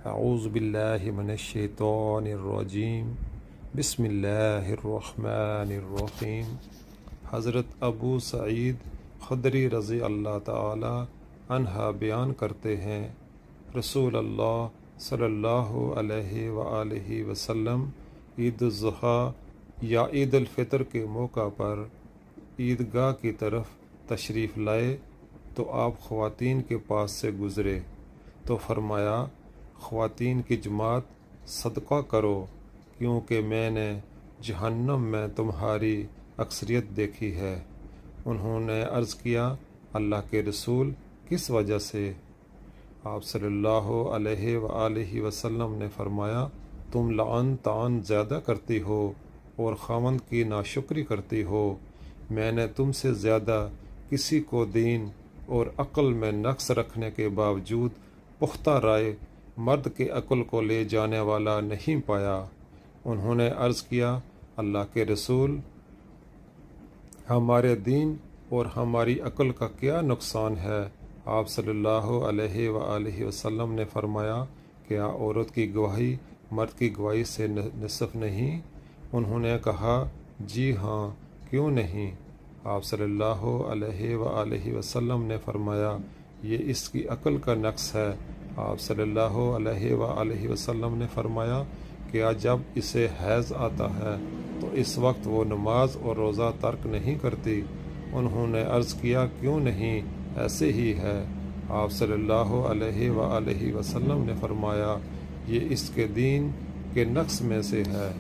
اعوذ باللہ من الشیطان الرجیم بسم اللہ الرحمن الرحیم۔ حضرت ابو سعید خدری رضی اللہ تعالی عنہ بیان کرتے ہیں، رسول اللہ صلی اللہ علیہ وآلہ وسلم عید الاضحیٰ یا عید الفطر کے موقع پر عیدگاہ کی طرف تشریف لائے تو آپ خواتین کے پاس سے گزرے تو فرمایا، خواتین کی جماعت صدقہ کرو، کیونکہ میں نے جہنم میں تمہاری اکثریت دیکھی ہے۔ انہوں نے عرض کیا، اللہ کے رسول، کس وجہ سے؟ آپ صلی اللہ علیہ وآلہ وسلم نے فرمایا، تم لعن طعن زیادہ کرتی ہو اور خاوند کی ناشکری کرتی ہو۔ میں نے تم سے زیادہ کسی کو دین اور عقل میں نقص رکھنے کے باوجود پختہ رائے مرد کے عقل کو لے جانے والا نہیں پایا۔ انہوں نے عرض کیا، اللہ کے رسول، ہمارے دین اور ہماری عقل کا کیا نقصان ہے؟ آپ صلی اللہ علیہ وآلہ وسلم نے فرمایا، کیا عورت کی گواہی مرد کی گواہی سے نصف نہیں؟ انہوں نے کہا، جی ہاں، کیوں نہیں؟ آپ صلی اللہ علیہ وآلہ وسلم نے فرمایا، یہ اس کی عقل کا نقص ہے۔ آپ صلی اللہ علیہ وآلہ وسلم نے فرمایا، کیا جب اسے حیض آتا ہے تو اس وقت وہ نماز اور روزہ ترک نہیں کرتی؟ انہوں نے عرض کیا، کیوں نہیں، ایسے ہی ہے۔ آپ صلی اللہ علیہ وآلہ وسلم نے فرمایا، یہ اس کے دین کے نقص میں سے ہے۔